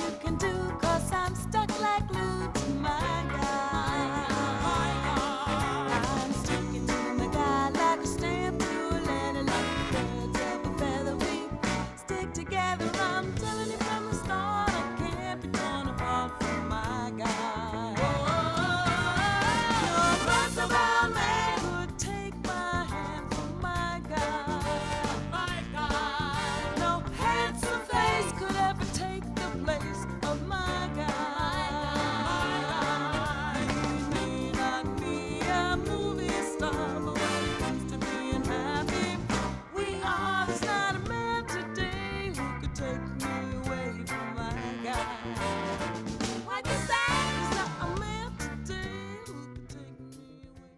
you can do, 'cause I'm stuck like glue to my guy. I'm sticking to my guy like a stamp to a letter, like the birds of a feather. We stick together, I'm telling you from the start, I can't be torn apart from my guy. No possible man would take my hand from my guy. No handsome face could ever take the place of my guy. He may not be a movie star, but when it comes to being happy, we are. There's not a man today who could take me away from my guy. What you say? There's not a man today who could take me away.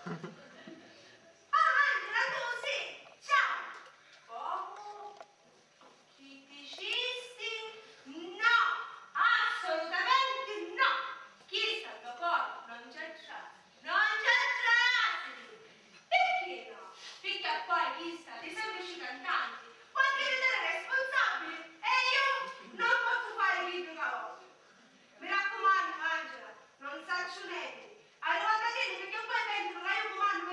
Angela, tu sì! Ciao! Poco? Criticisti? No! Assolutamente no! Chi sta al corpo non c'è traccia! Non c'è traccia! Perché no? Perché poi chi sta dei semplici cantanti può diventare responsabili e io non posso fare video cavolo. Mi raccomando, Angela, non saccio niente. Arrivata a dire perché poi penso che io comando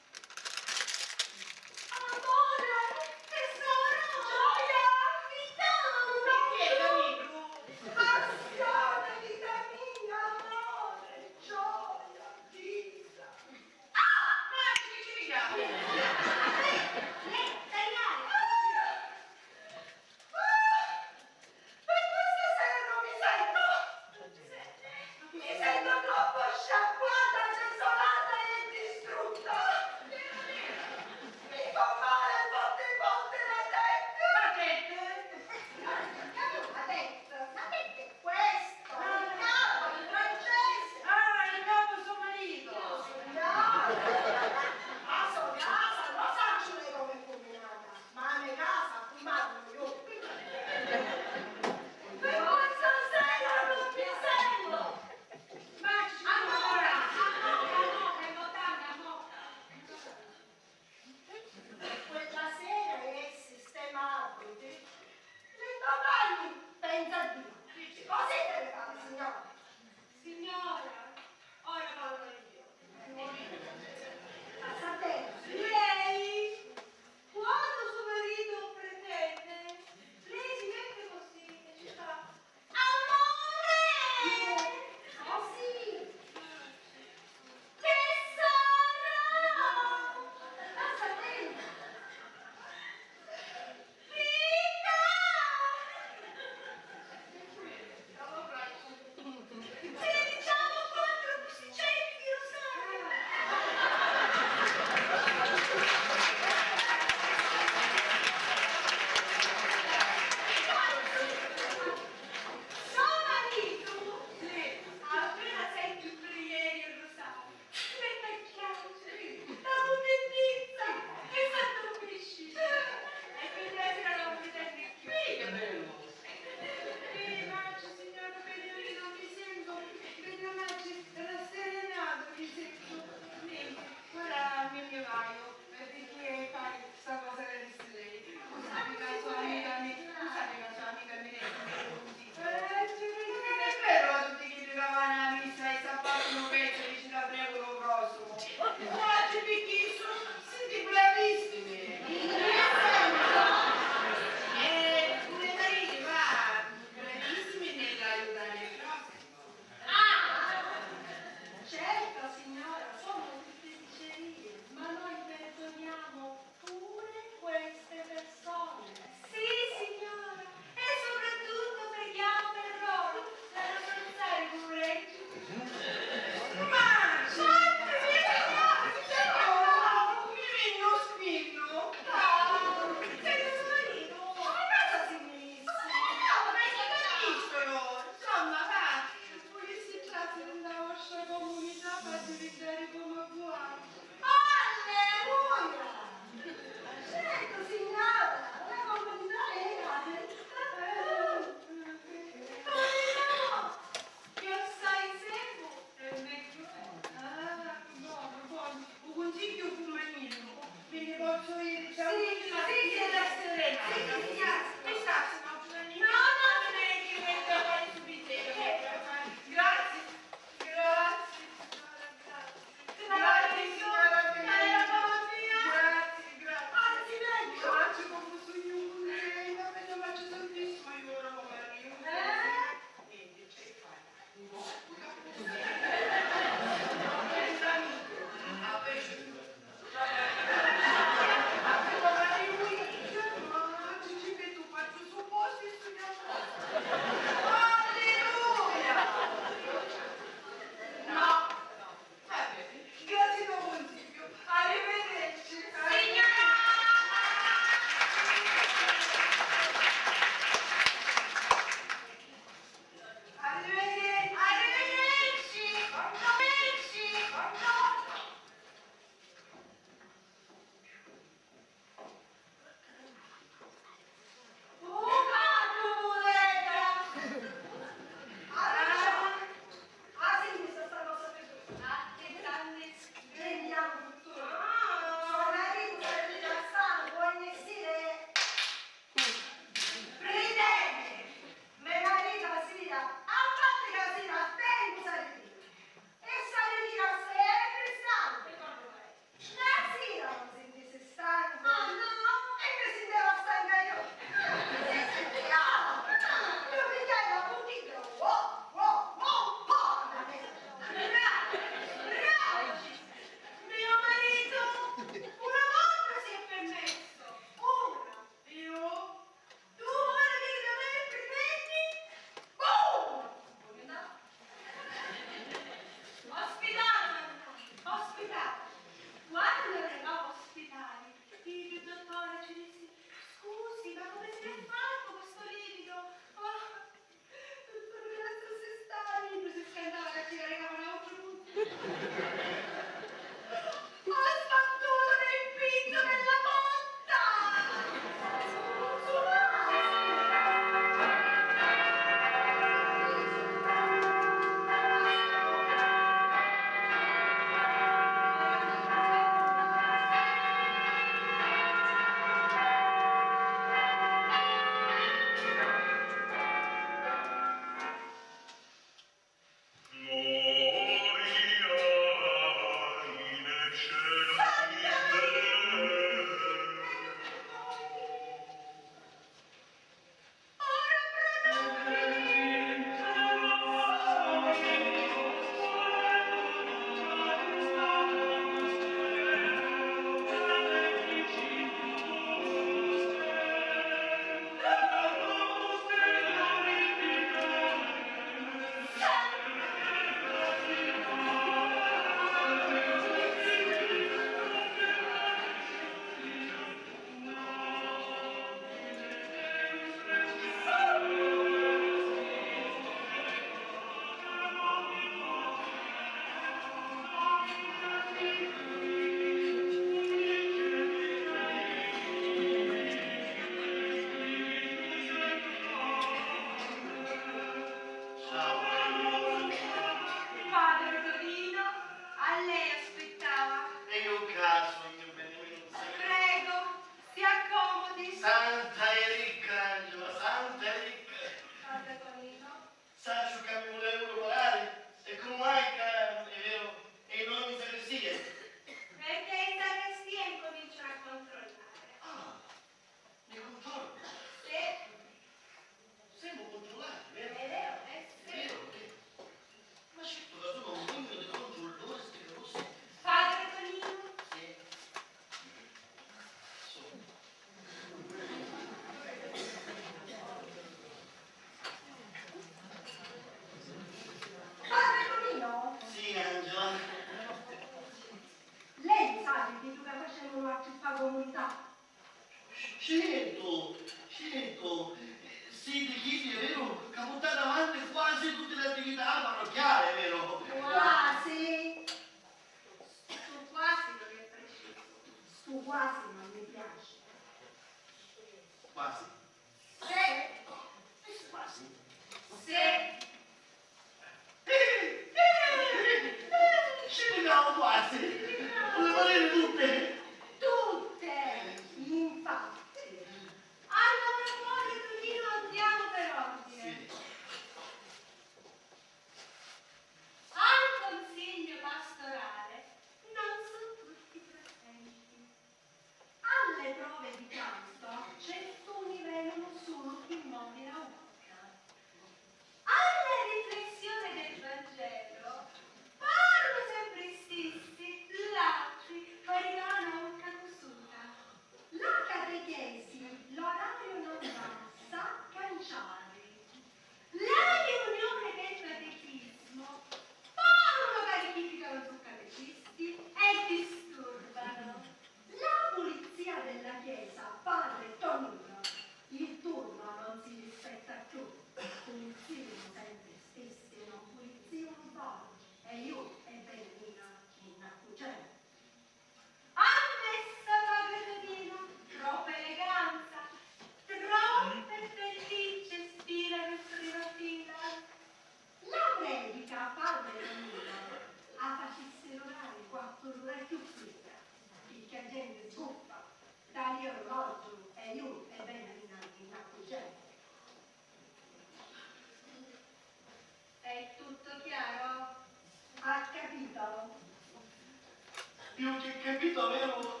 capito, vero?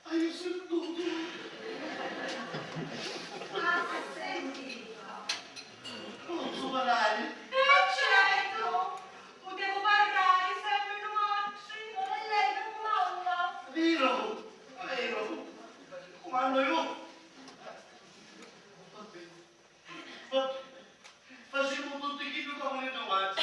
Hai sentito? Ah, sentito. Posso parlare? Certo, potevo parlare sempre noci, non è lei che comanda. Vero, vero. Comando io. Vabbè. Facciamo tutti chi più come le domande.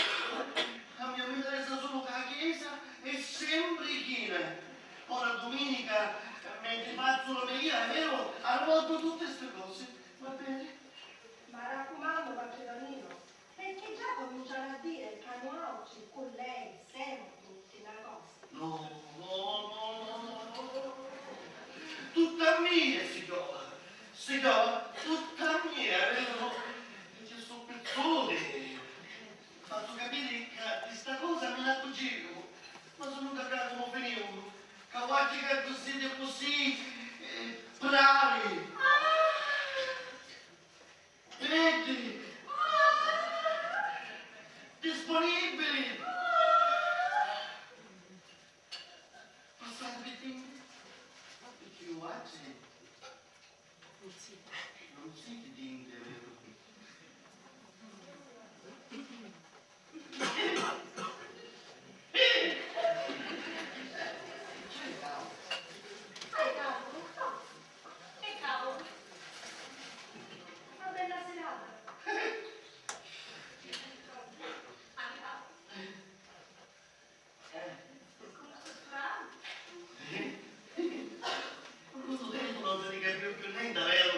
La mia vita resta solo che la chiesa è sempre china. Ora domenica, mentre faccio la mia, è vero, arrodo tutte queste cose. Va bene? Ma raccomando, padre Danilo, perché già cominciano a dire che oggi con lei sempre tutti una cosa. No, no, no, no, no, no. Tutta mia, signora. Signora, tutta mia, vero? E ci sono persone. Faccio capire che questa cosa non la cucino. Ma sono capace come finiamo. Capace che siete così bravi. Vedi? Disponibili. Passate per te. Perché io oggi non siete dinte, vero? Che cavolo, no? Che cavolo? Una bella serata. Andiamo. Strano. Con questo tempo non si capiva più niente, vero?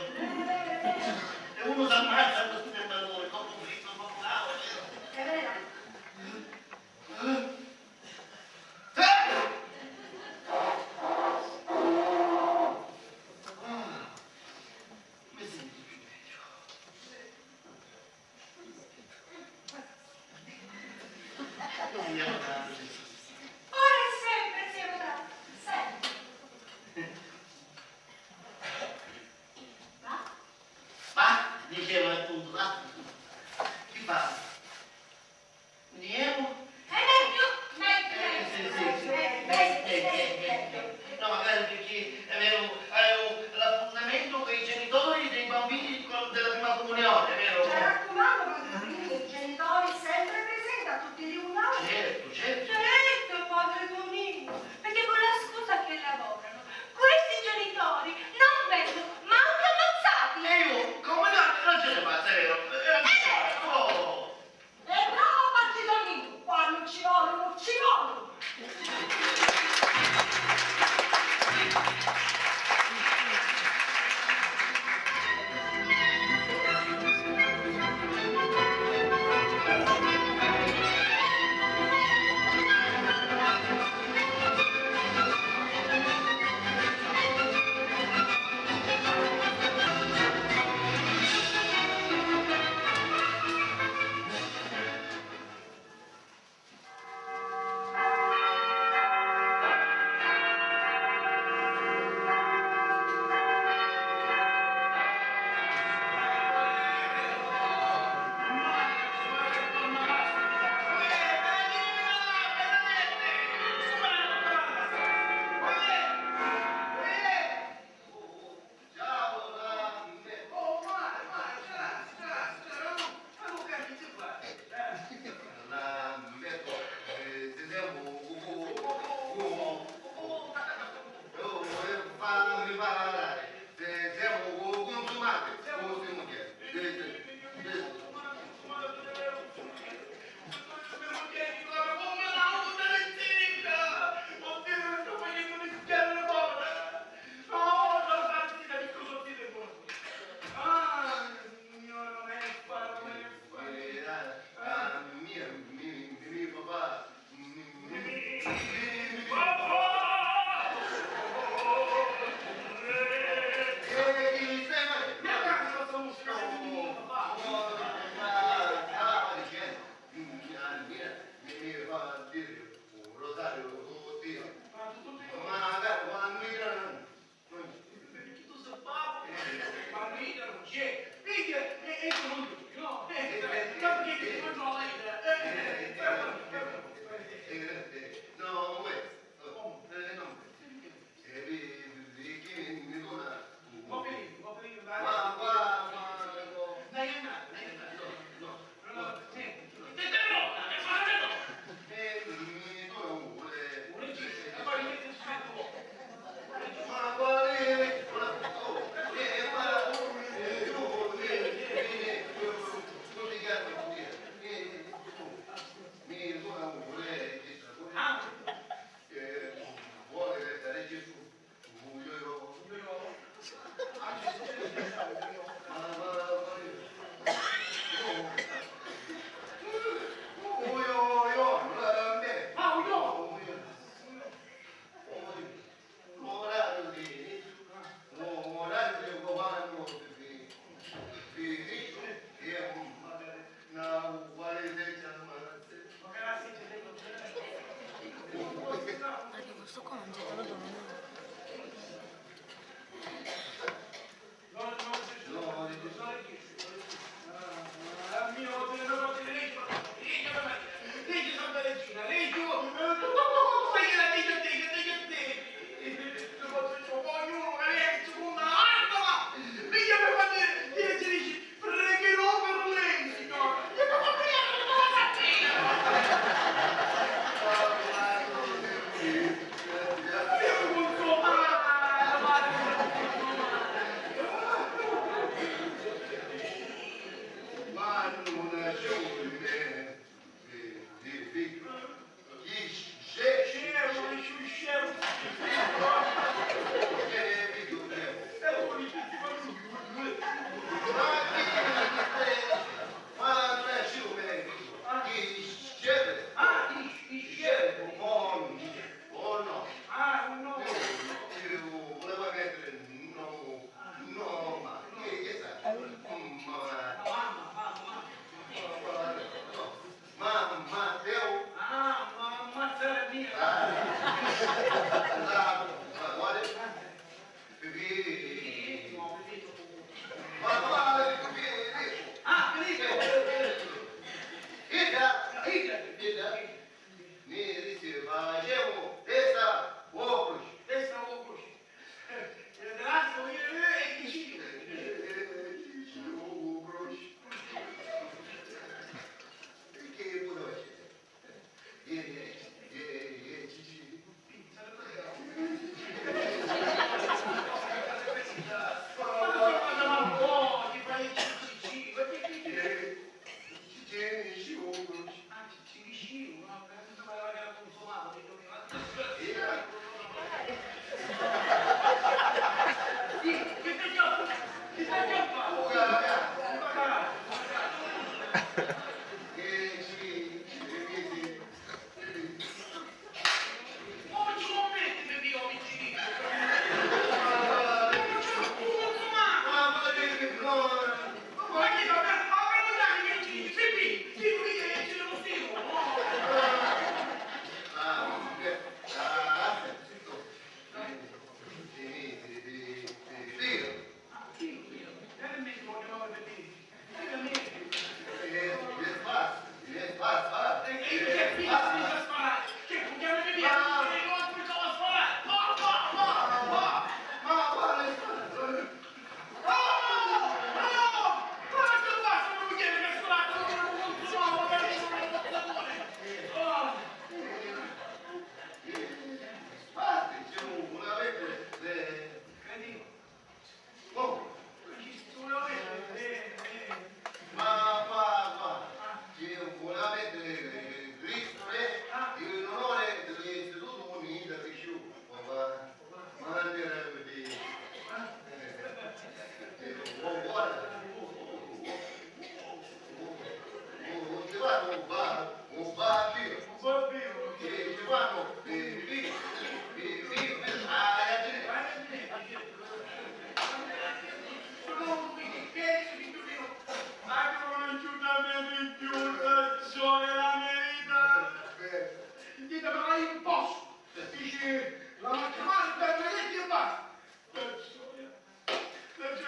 chiamare per Benedetti e basta. Perciò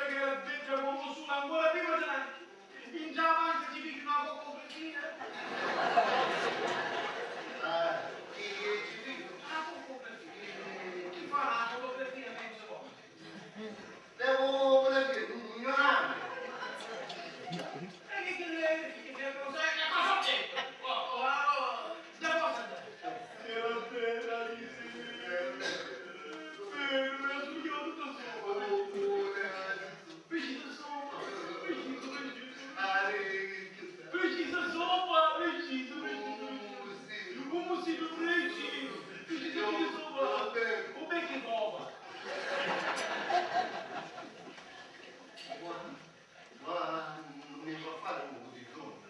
che la vecchia come su ancora prima della in già avanti ci dice una coccoprettina. Una coccoprettina. Chi fa una coccoprettina penso voi? Devo vedere, non ha. E che cosa ho detto? Devo sapere. Era bella di sì. Bella, studiato da sopra. Precisa sopra. Precisa sopra, preciso. Come si lo preciso? Precisa di sopra. O beh che trova? Ma non mi fa fare un musicone.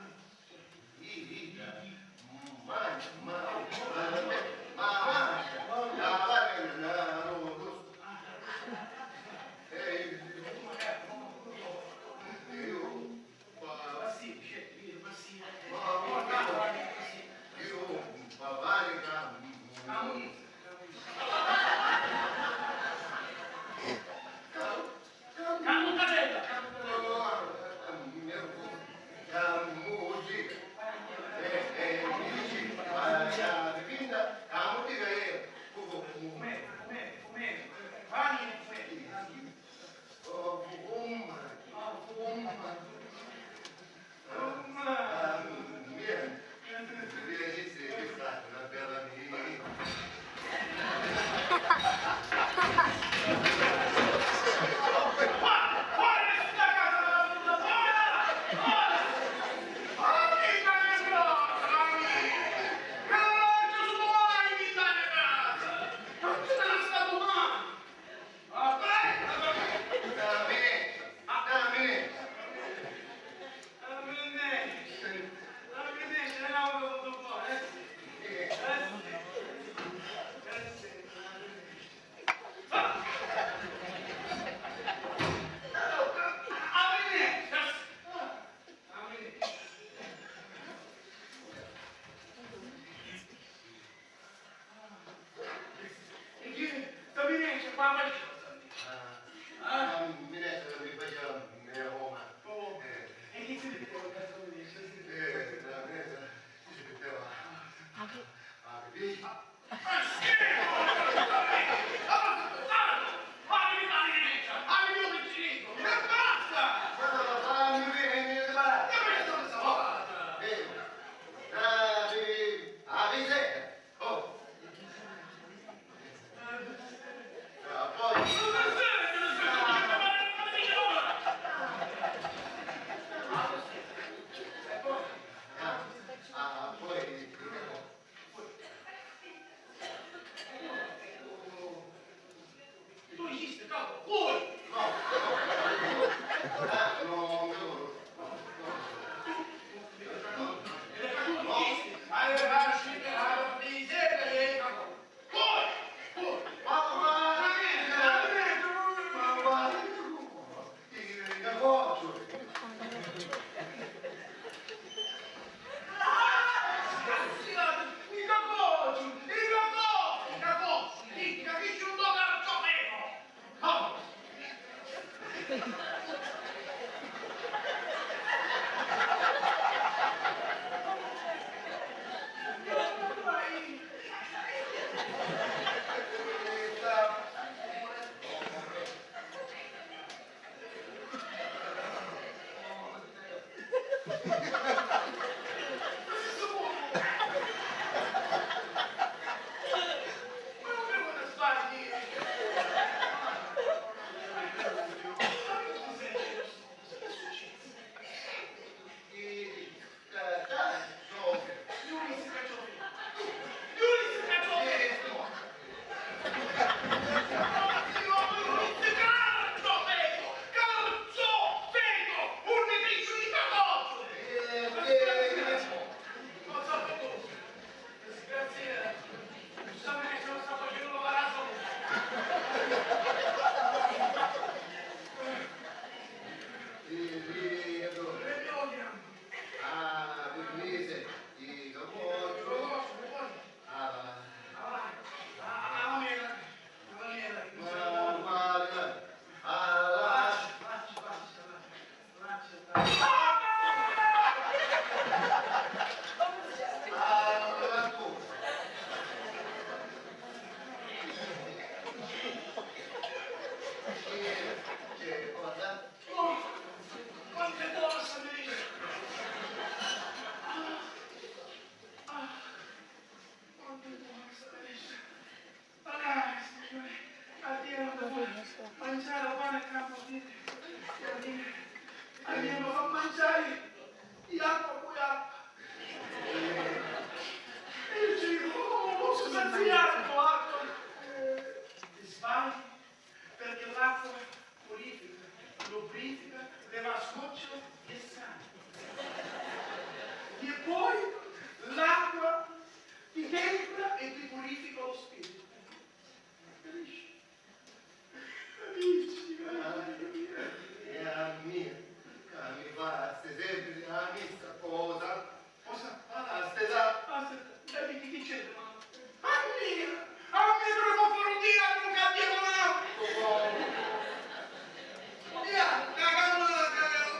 mi fa mangiare l'acqua con l'acqua. E io ci dico, oh, posso saziare acqua. Ti sbagli, perché l'acqua purifica, lubrifica, leva scoccio e sana. E poi l'acqua ti tempra e ti purifica lo spirito. Capisci? Capisci? E a me, mi basta sempre la messa cosa. Cosa? Basta da... Aspetta, che c'è? A me non lo può fare un dia, non cambia con l'acqua. Via, cagando la cagando,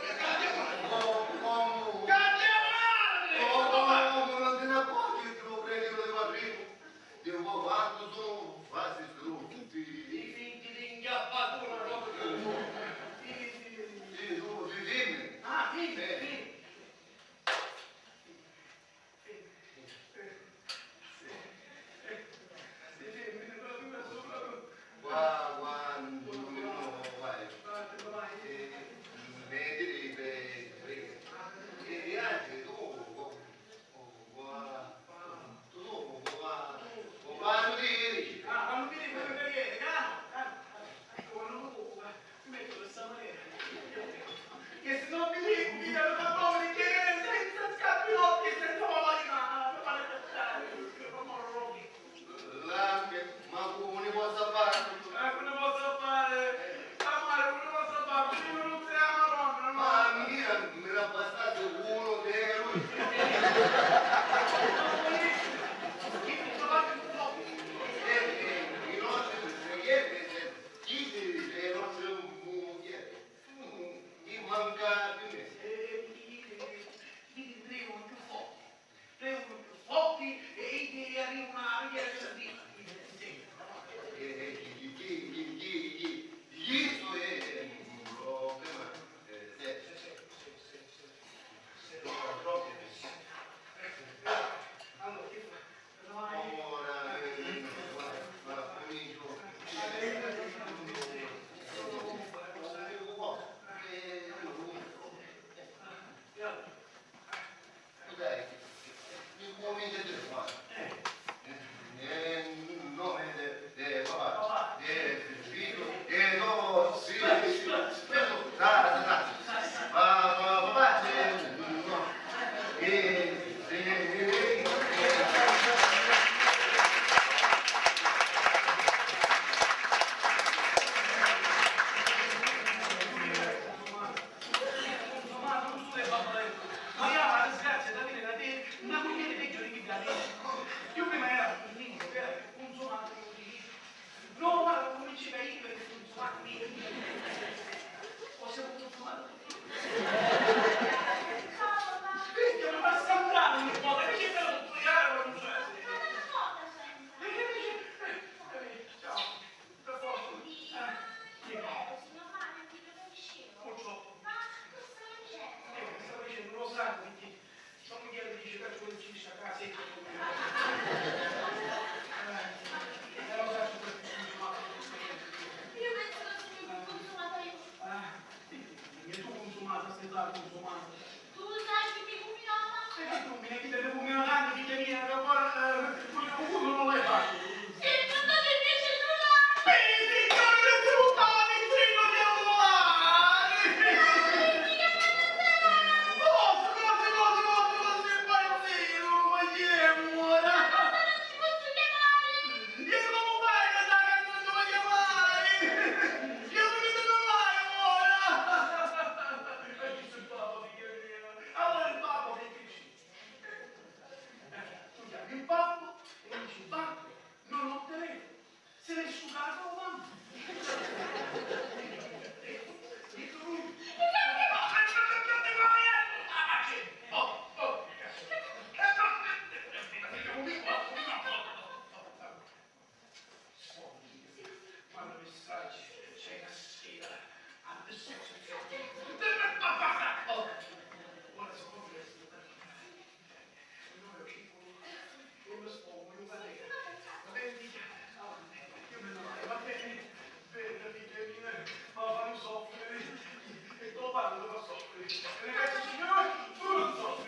Ragazzi, signori, non so.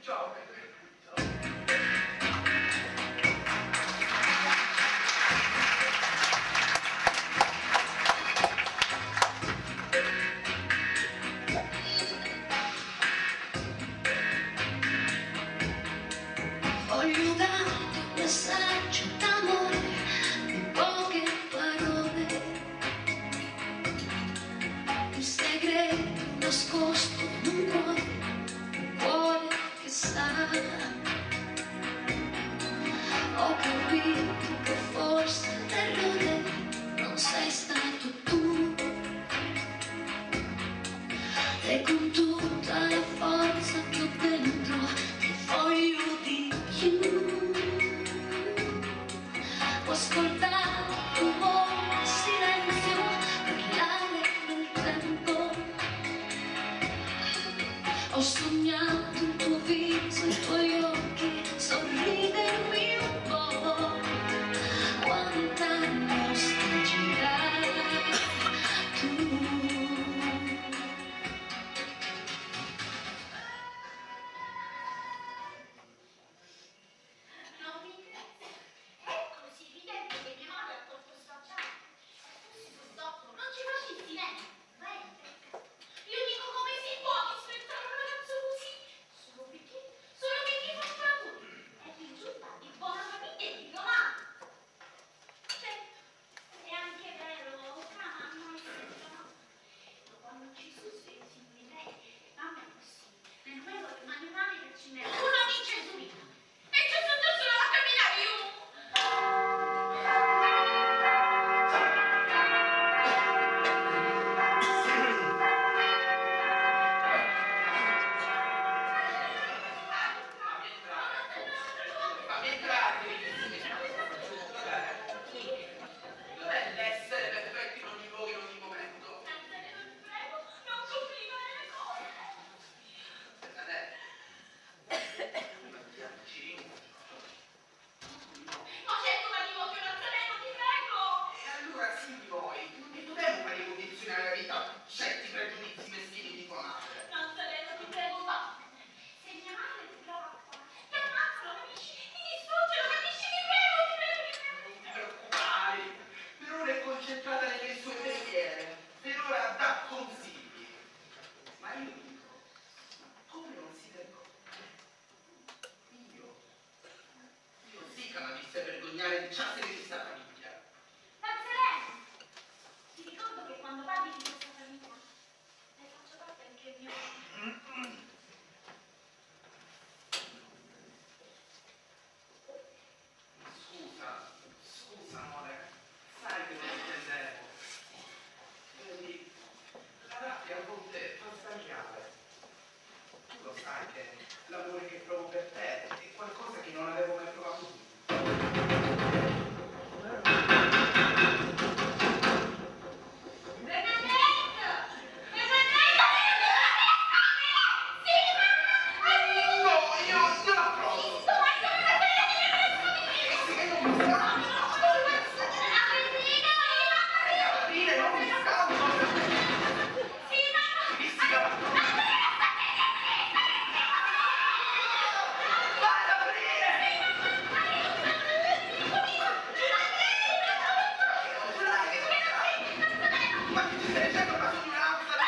Ciao. Voglio darti un messaggio d'amore in poche parole, un segreto nascosto in un cuore che sa. Ho capito che forse l'errore non sei stato tu, e con tutta la forza che ho dentro ti voglio di più. Ho ascoltato il rumore, il silenzio, parlare del tempo. Ho sognato il tuo viso, i tuoi occhi, sorridermi un po'. Quanta nostalgia tu. Non mi credi? È così evidente che mia madre ha tolto sta giacca. E fossi sott'occhio, non ci facessi niente. Io dico come si può rispettare un ragazzo così? Solo perché fa bravura. È risulta di buona famiglia e diplomato. Certo, è anche vero, mamma non è sempre. Quando ci sono svezzi in lei, mamma è così. Nel quello che mani mani del cinema. Uno dice subito. E ci sono solo a camminare io. Ma entrate, dov'è l'essere perfetti in ogni luogo, in ogni momento? Prego, non complicare le cose. Bernadette, mattiamoci. Ma certo la divorzio Nazareno, ti prego. E allora sì di voi, e dobbiamo fare condizionare la vita certi pregiudizi meschini di tua madre. Nazareno, ti prego, va. Se mia madre ti trova qua, ti ammazzo, lo capisci? Ti distrugge, lo capisci? Ti prego, ti prego, ti prego. Non ti preoccupare, per ora è concentrata nelle sue preghiere, per ora dà consigli. Ma io dico, come non si vergogna? Io sì che la vista vergognare di ciascuna di questa famiglia. Nazareno, ti ricordo che quando parli di questa famiglia, ne faccio parte anche io. Scusa amore, sai che non intendevo. Vedi, la rabbia a volte fa sbagliare. Tu lo sai che l'amore che provo per te è qualcosa che non avevo mai provato prima. Bernadette! Bernadette! Sì, mamma! No, io la provo! Sto facendo una Aprire, non mi scappo! Mi scappo! Vai ad aprire! Ma che ti stai dicendo una somiglianza?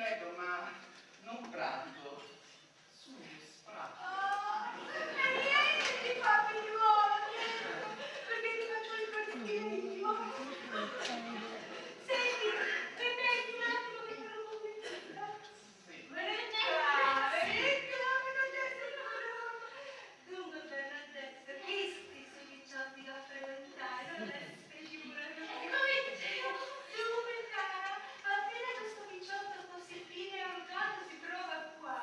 credo, ma non pratico. Su, spratto. Oh, e niente ti fa figliuolo, niente, perché ti faccio il partire io. Senti, permetti un attimo che te lo pubblicizza? Sì. Venecchia, Dunque, Bernadette, visti sui picciotti da frequentare, non essere sicura che cara, appena questo picciotto così fine e organico si trova qua,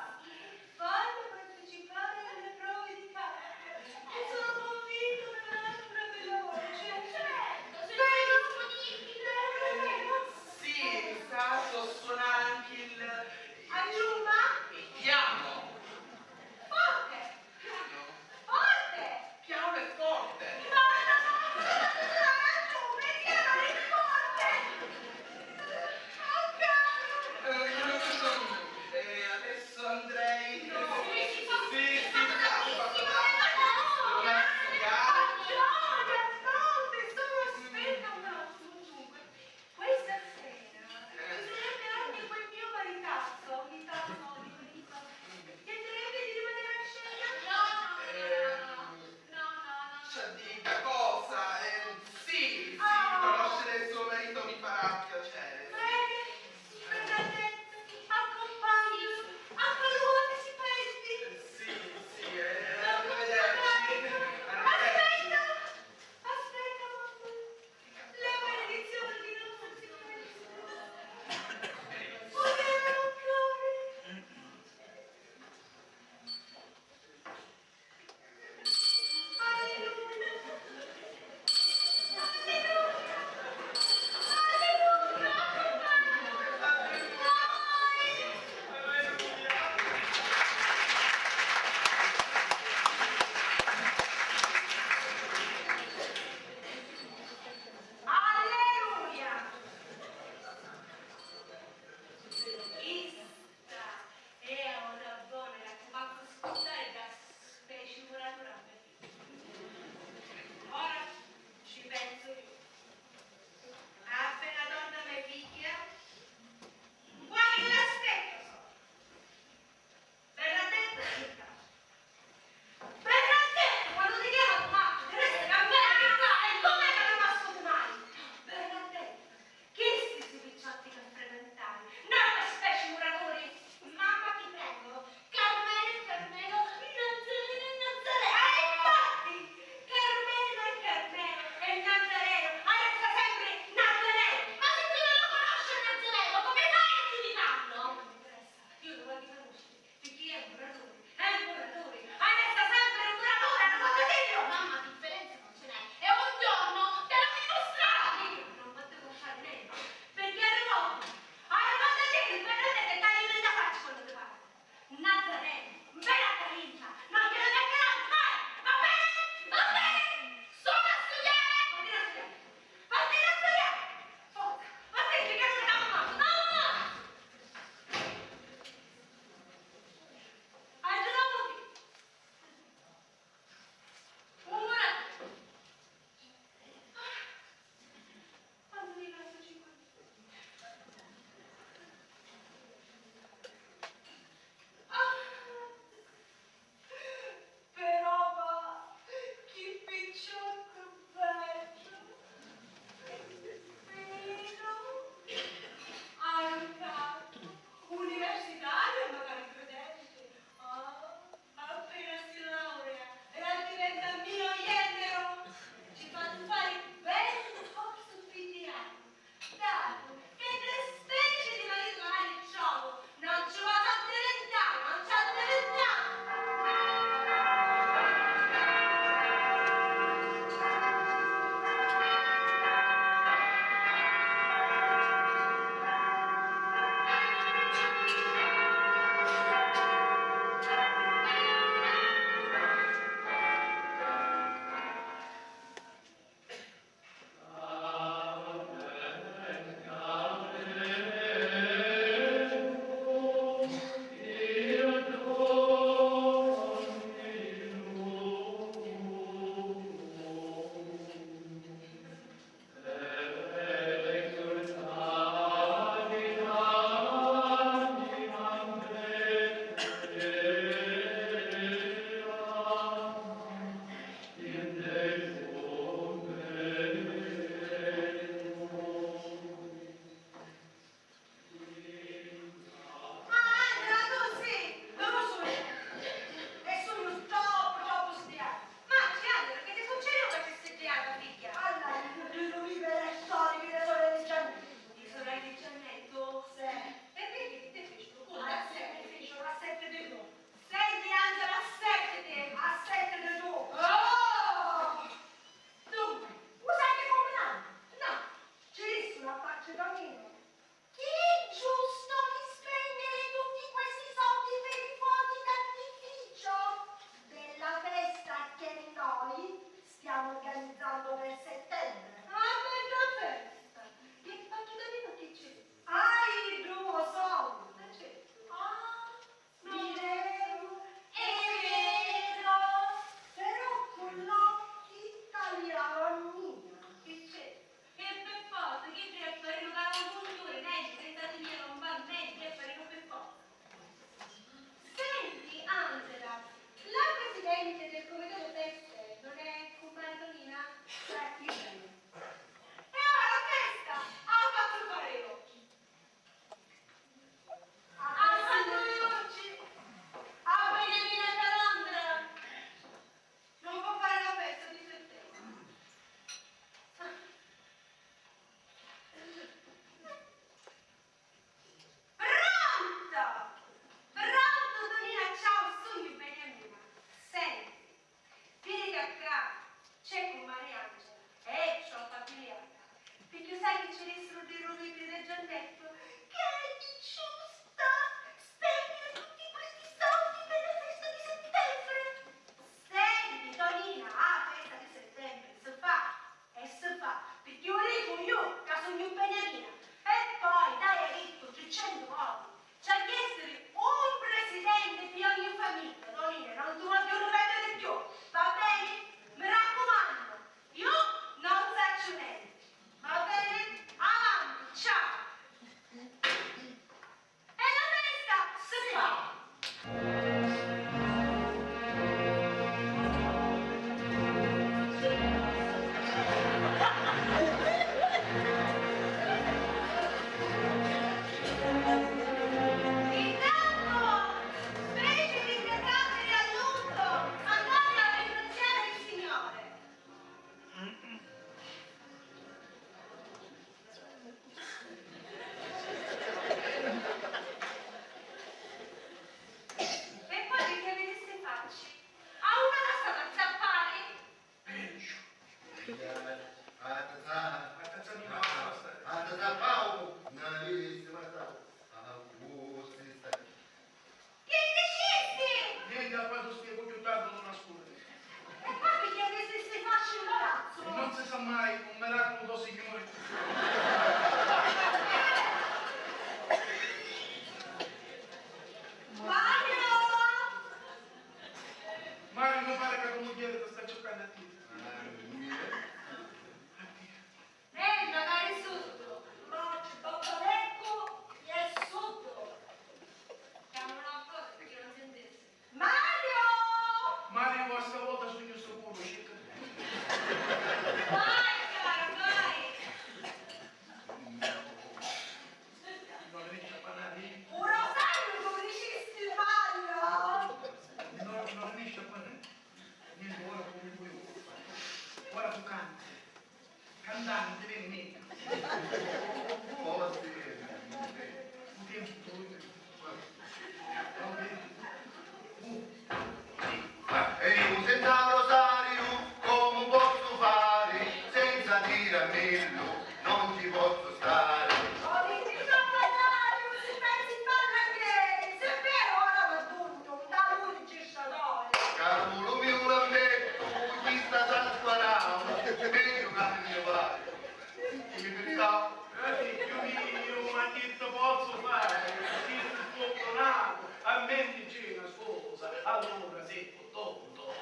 posso fare? Io sono sfortunato, a me mi c'è una sposa, allora secco tonto.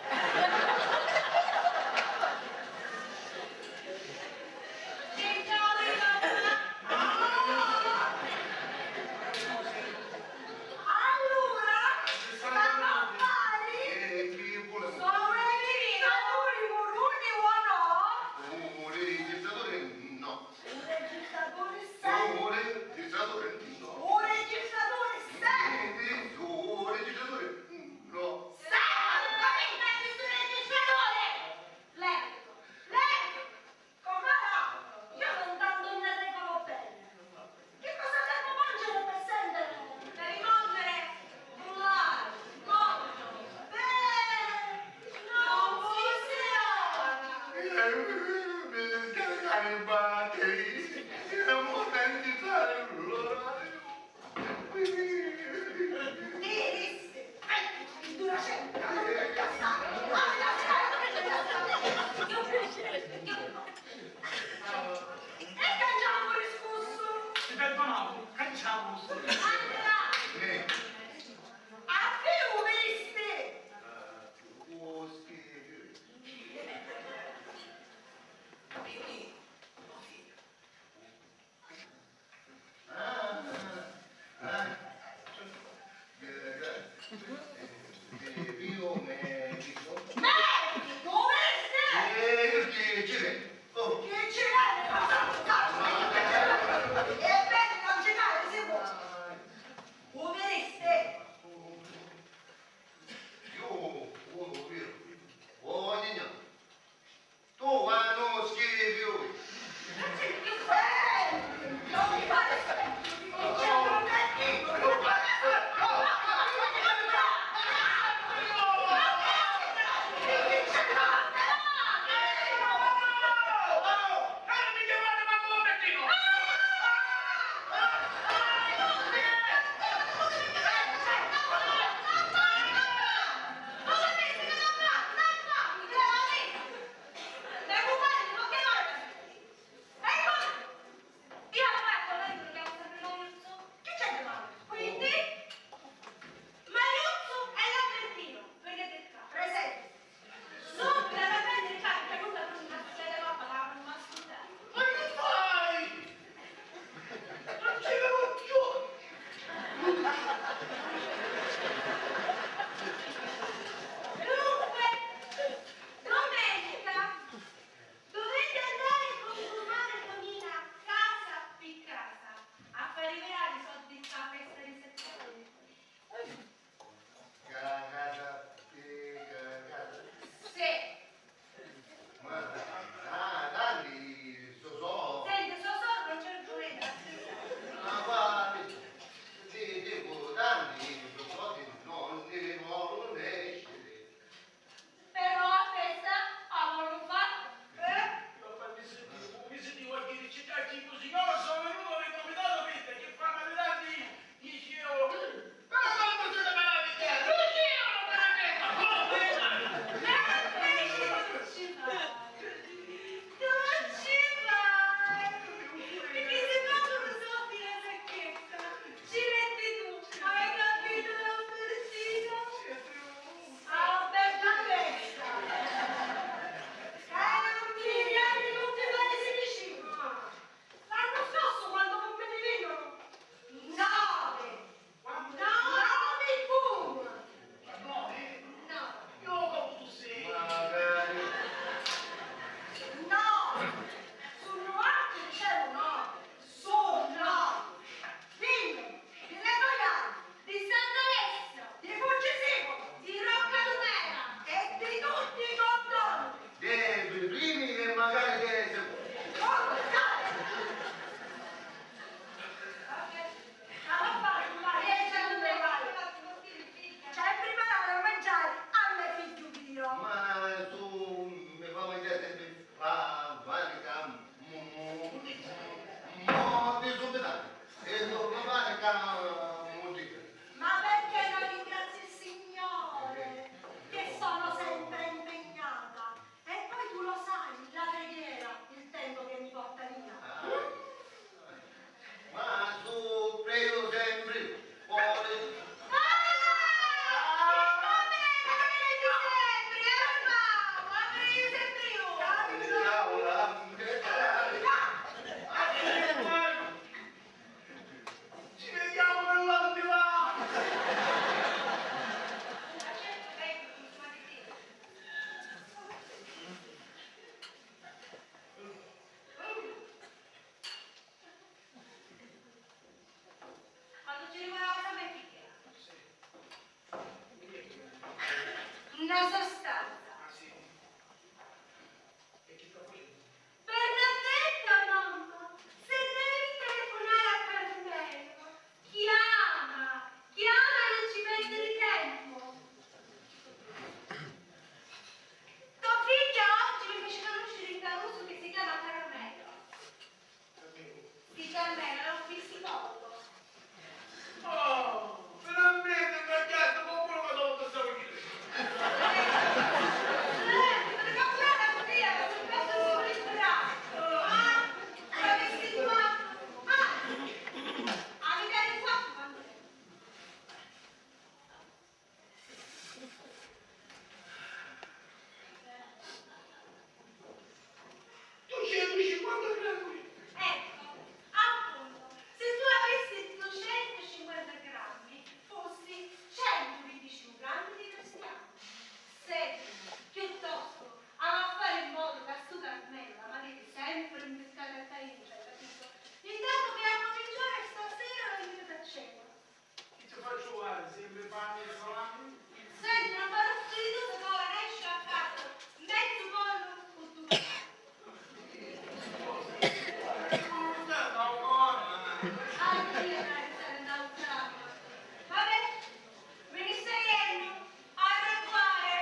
Che giove, allora, stanno affari? Sono i Moruni o no? Un registratore no. Un registratore sei? Un registratore no. Un registratore sei? Un registratore no. Sei? Come metti sul registratore? Lento, lento! Come no? Io non tanto ne regolo bene. Che cosa devo mangiare per sendere? Per rivolgere? Bullare, molto. Beh, non funziona. Mi scaricare i batteri. Non potrei iniziare l'orario. Iris, il duracento, non mi cassare. Non mi lasciare, e cangiamo riscusso. Ti perdonavo, cacciamo. Andrea, a più visti. Io medico. Medico, visti? Che ci vede? Oh. Che ci vede? Cosa? Ebbene, non ci vede, si può. una sostanza. Ah sì? E chi sta facendo? Bernardetta, mamma, se devi telefonare a Carmelo, chiama, non ci perdere tempo. Tuo figlio oggi mi fece conoscere il caruso che si chiama Carmelo. Sì, Carmelo, è un psicologo. Oh, finalmente mi ha chiesto qualcuno che dove stavo chiedendo. Tu 150 grammi? Ecco, appunto, se tu avessi 250 grammi, fossi 125 grammi di cristiano. Se piuttosto a fare in modo che a stu Carmela, ma devi sempre imbescare a tagliare, capito? Intanto che a cominciare stasera la invito a cena. Chi ti faccio guardare? Sempre panni e salami? Senti, non farò di tutto che ora esce a casa, mezzo pollo con tutto. Addio, Marisa, naufrago. Vabbè, ministeriello, a recuare.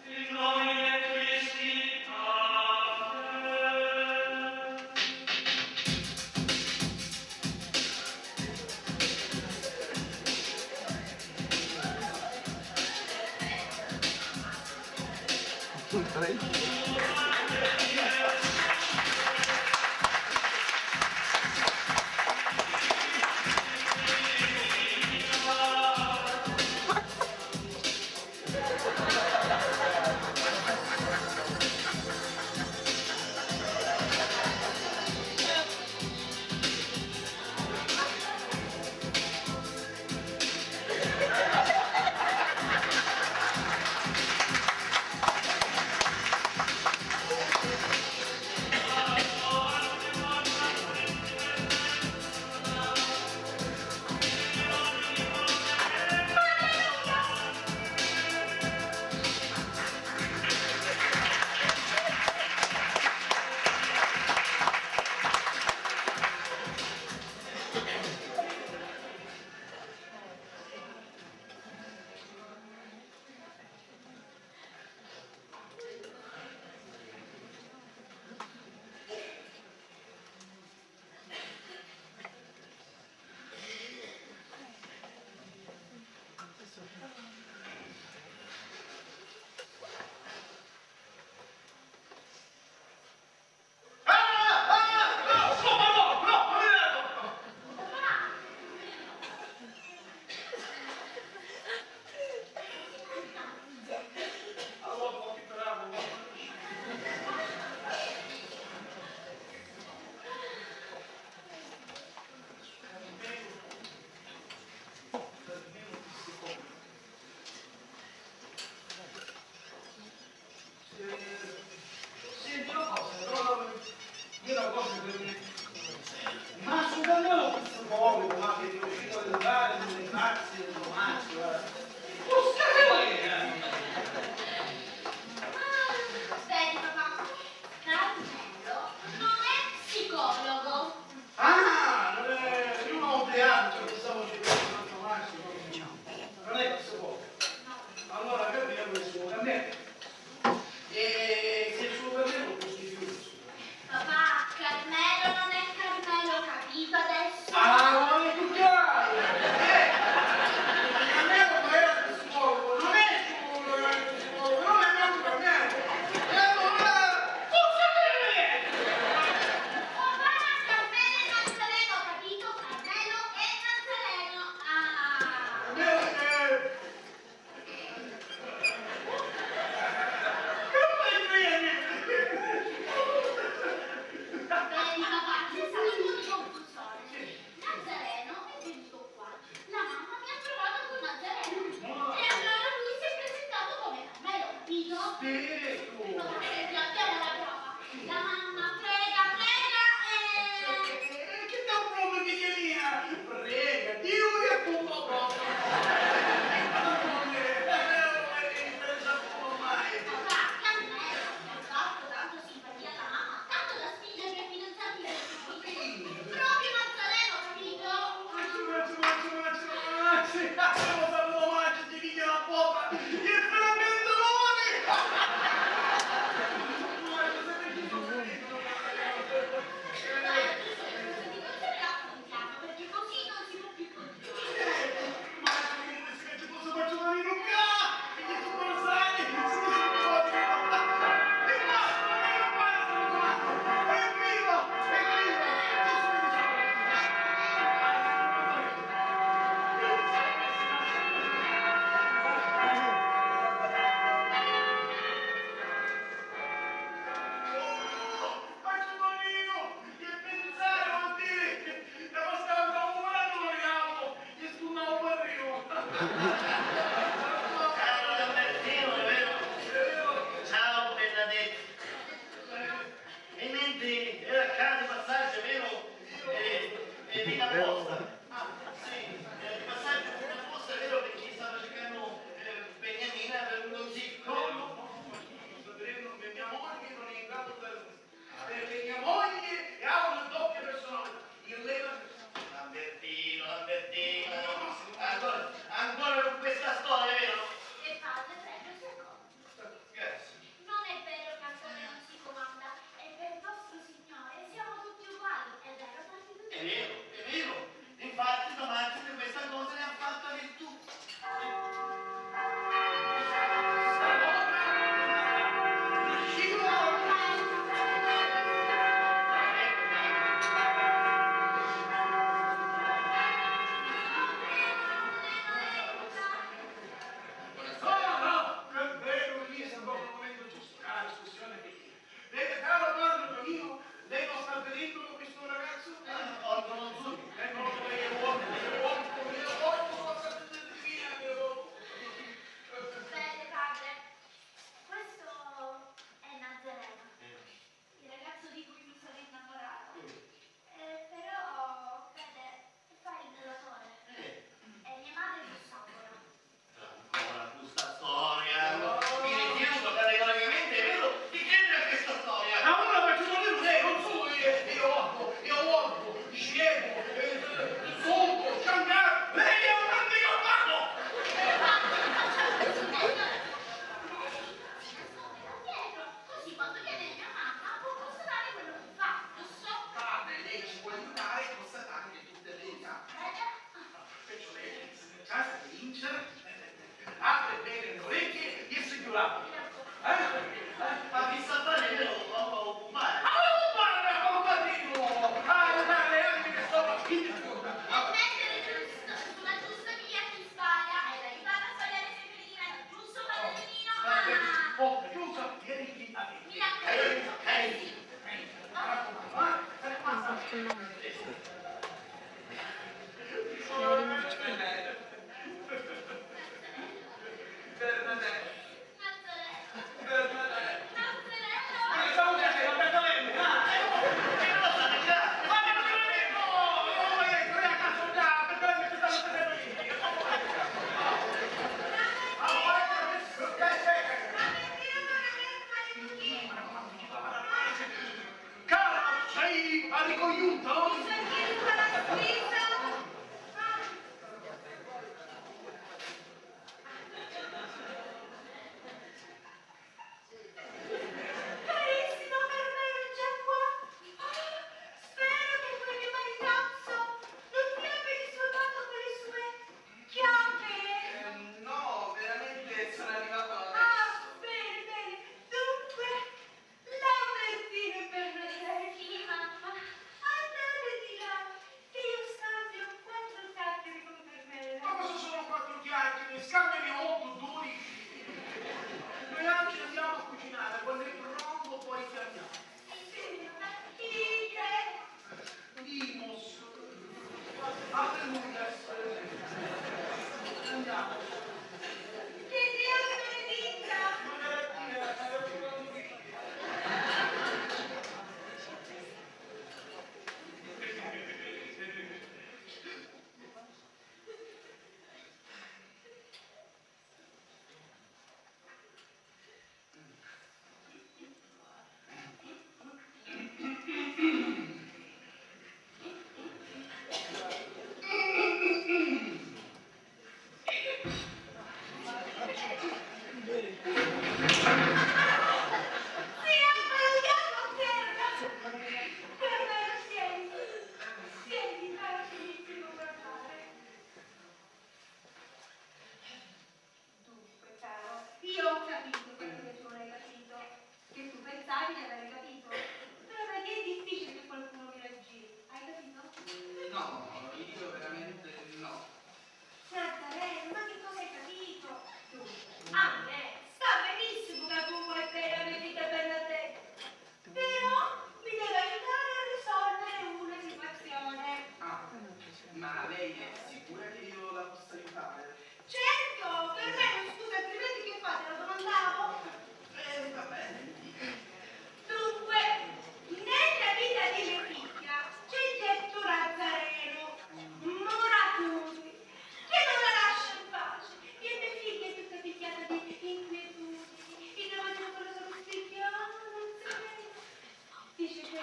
In nomine Christi, Amen. Caro Lambertino, è vero? Ciao Bernadette. E niente, era caro il passaggio, vero? Viene apposta. Sì, il passaggio viene apposta, è vero, perché stava cercando Beniamina per un zitto. Mia moglie non è in grado perché mia moglie ha una doppia personalità. Il leva Lambertino. Ancora con questa storia, vero? E padre, prego, secondo. Grazie. Non è vero che ancora non si comanda, e per il vostro Signore siamo tutti uguali, è vero, tanti tutti? È vero. Infatti domani di questa cosa ne ha fatta virtù. Bene, padre, questo è Nazareno, il ragazzo di cui mi sono innamorato. Però, vede, fa il delatore. E mia madre lo sapola. Ancora questa storia. Mi rifiuto categoricamente, è vero, di credere a questa storia. Allora faccio volere lei, non so io uovo, scemo, sugo, sciangar, lei è un antico mago! Dietro, così quando viene mia mamma può constatare quello che fa, giusto? Padre, lei ci può aiutare a constatare che tutte le età. Perciò lei sa vincere, apre bene le orecchie e si chiude. Ma vi sta bene, è vero, ho un mare. Mettere giusto, sulla giusta via chi sbaglia e l'aiutare a sbagliare sempre di meno, giusto padronino? Mi Ha ricogliuto? Carissimo Carmelo, è già qua. Spero che quel mio maritazzo non ti abbia disturbato con le sue chiacchiere. No, veramente sono arrivato adesso. Bene. Dunque, Lambertino e Bernadette. Sì, mamma. Andate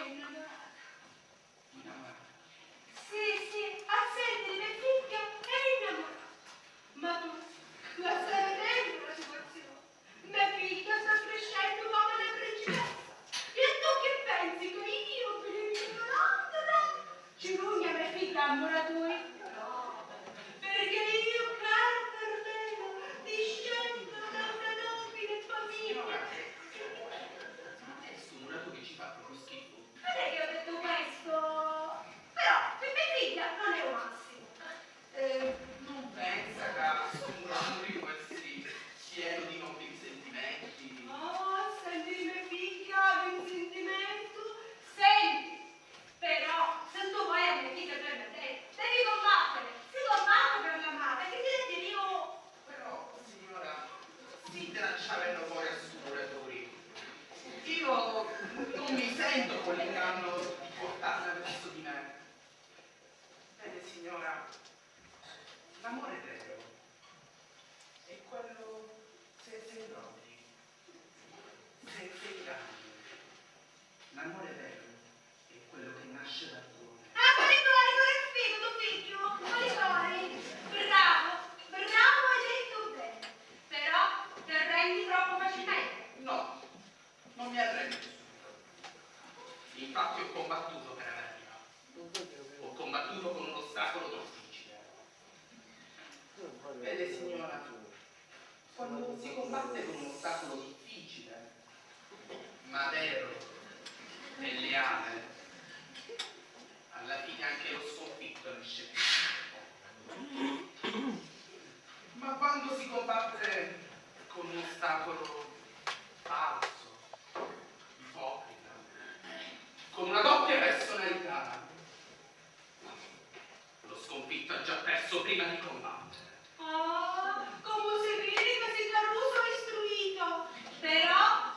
innamorata. Innamorata. Sì, sì, a sentire mia figlia è innamorata. Ma tu la stai vedendo la situazione? Mia figlia sta crescendo come una principessa. E tu che pensi che io, Benevicolandola, ci rugna mia figlia a Moratoi? No, perché io, caro Carmelo, discendo da una nobile famiglia. Ma adesso Murato che ci fa proprio schifo. Non è che ho detto questo, però per mia figlia non è un massimo. Non pensa che sto Murato di questi pieno di nobili sentimenti. Oh, senti mia figlia, un sentimento, senti, però se tu vuoi a mia figlia per me, devi combattere, si combatte per la madre, che ti detti io... Però, signora, si tracciavano fuori a stu Muratori. Io non mi sento quell'inganno di portarla verso di me. Vede, signora, l'amore vero è quello senza imbroglio, senza inganni. L'amore vero è quello che nasce dal cuore. Ah, Maricori, non è figo tuo figlio, Maricori, bravo, bravo, hai detto bene, però ti arrendi troppo facilmente. No, non mi arrendo subito. Infatti ho combattuto per averla. Ho combattuto con un ostacolo difficile. Vede, signora, quando si combatte con un ostacolo difficile, ma vero e leale, alla fine anche lo sconfitto esce più. Ma quando si combatte con un ostacolo falso, ipocrita, con una doppia personalità, lo sconfitto ha già perso prima di combattere. Ah, come si vede che sei caruso e istruito, però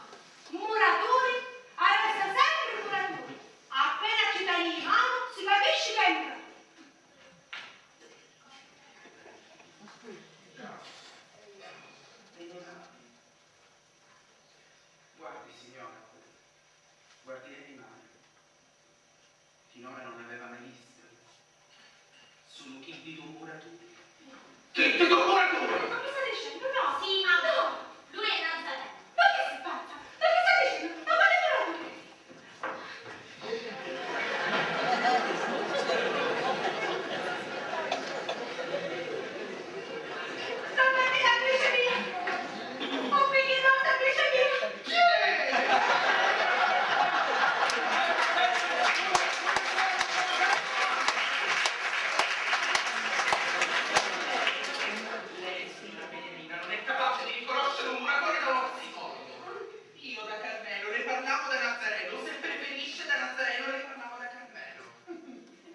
Muratori resta sempre Muratori. Appena ci dai in mano si capisce che è Muratori. Guardi, signora, guardi le mani. Finora non aveva mai visto. Sono chi di un muratore. Chi di un muratore? Ma che sta dicendo? No, Sì, ma no. lui è Nazareno. Ma che si fatta? Ma che sta dicendo? Ma quale Muratori? Mamma mia, amici mia! Ho finito, amici mia! Lei, signora Benemina, non è capace di riconoscere un muratore da uno psicologo. Io da Carmelo le parlavo da Nazareno, se preferisce da Nazareno le parlavo da Carmelo.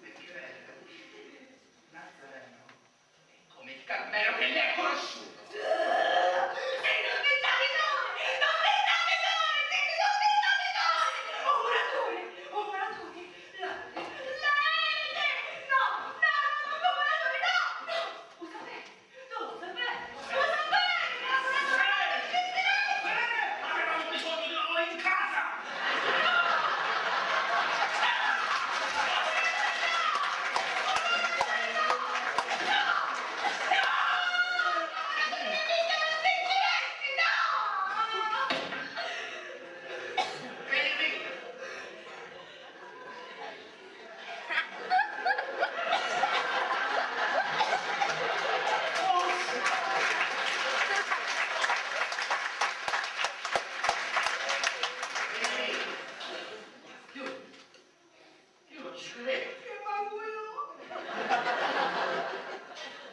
Perché vede, Nazareno è come il Carmelo che lei ha conosciuto. Sei un mentalitore! Non mentalitore! Sei un mentalitore! Oh, Muratore! Oh, Muratore! La Ede! No! No! No! Muratore, no! No! Lo sapevo! Lo sapevo! Lo sapevo! Avevamo bisogno di lavoro in casa! Benedetto! Io non ci credo. Che manco io!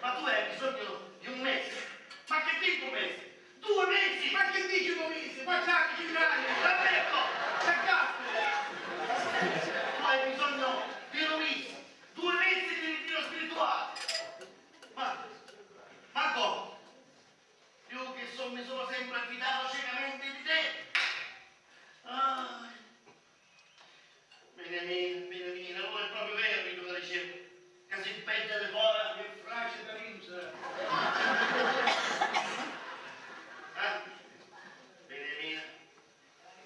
Ma tu hai bisogno di un mese. Ma che tipo mese? 2 mesi? Ma che dici, Luisi? Facciamo i grani! Roberto! Cercaste! Tu hai bisogno di Luisa. 2 mesi di ritiro spirituale. Ma come? Io che mi sono sempre affidato ciecamente di te. Ah. Benemina, non è proprio vero quello che dicevo. Che si peggia le fora. Che frase da vincere! Benemina,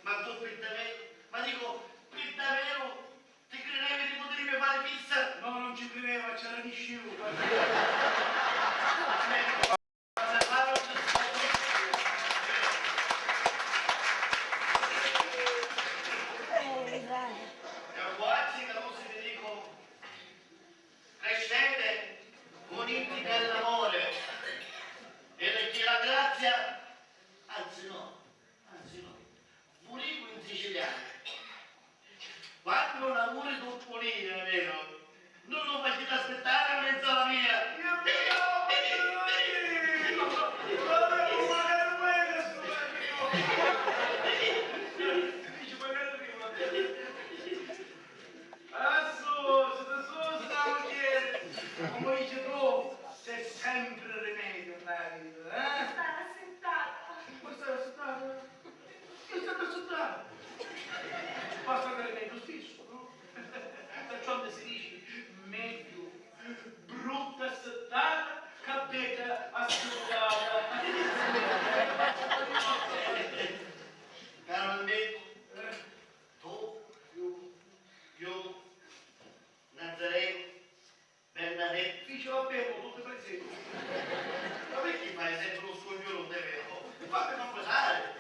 ma tu per davvero, ma dico per davvero fatto l'amore con Polina, vero? Non lo facete aspettare a mezz'ora mia. Come dice tu, c'è sempre rimedio nella vita, eh? Sta rassettata. Ma stai aspettando? Che stai aspettando? Basta avere meglio stesso, no? Perciò si dice meglio brutta aspettata che bella aspettata. Caro amico, tu, io, Nazareno, Bernadette, Dice va bene, tutte presenti. ma perché fai sempre lo scoglione, è vero? Fammi non pesare.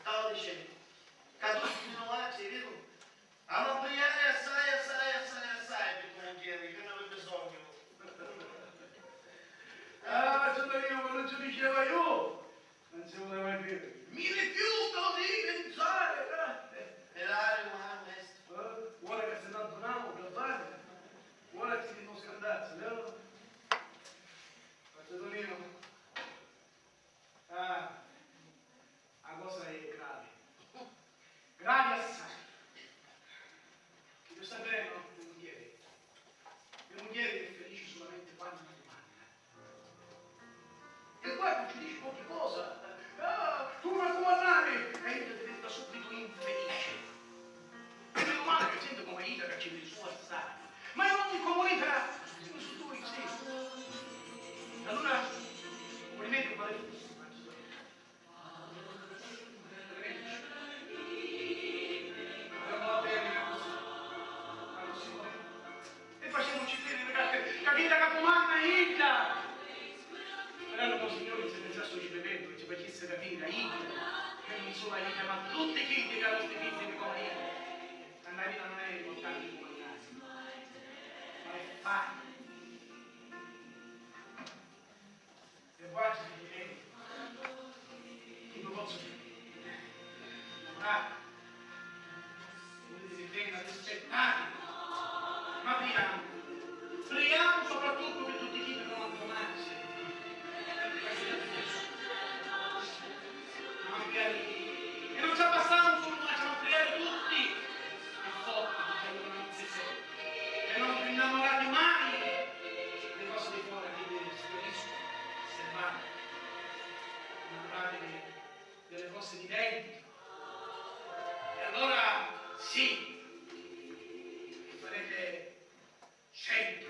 Stavo dicendo, caduti non faccio, vero? A non pigliare assai, per come chiedi, che non avevo bisogno. Ah, cittadino, quando ci diceva io, non si voleva dire. Mi rifiuto di pensare, Sperare umano, maestro. Vuole che se tanto namo, per fare. Vuole che si non scandarsi, vero? Cittadino. Ah, la cosa è grave. Grave assai. Io sapevo, le moglieri è felice solamente quando mi domanda. E poi ci dici qualche cosa. Ah, tu non comandare! E io diventa subito infelice. E meno male che gente come Ida che ci vede su assai. Ma in ogni comunità, sono su tu esisti. Allora, complimenti quale fosse. E facciamoci bene, ragazzi, capite che comanda Ida! Erano così signori se pensassero ci bevendo, che ci facesse capire, Ida, che non solo Ida, ma tutti i figli che hanno questi figli come Ida. La vita non è importante come l'altro, ma è fare. E guarda, che non posso dire. Lavorare, volete bene, rispettare, ma preghiamo soprattutto per tutti i figli che non hanno domani. E non ci abbassiamo solo noi, siamo pregare tutti e forti di quello che non si sente. E non vi innamorate mai delle cose di fuori che si capiscono, osservate. Innamoratevi delle cose di dentro. E allora sì, farete 100.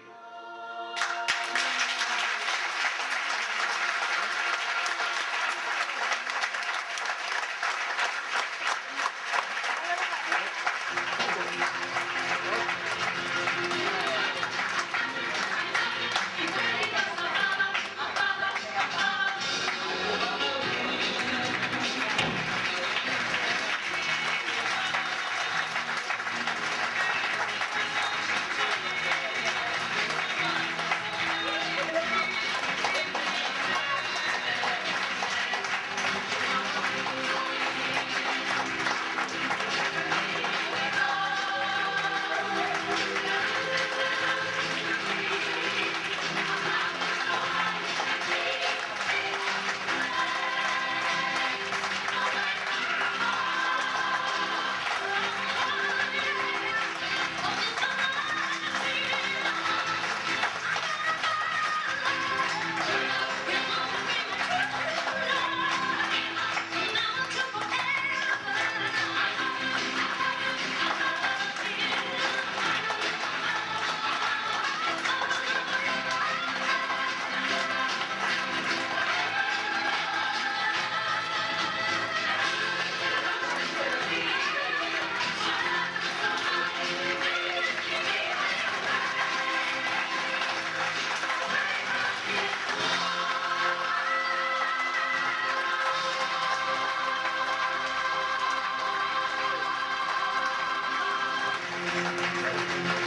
Thank you.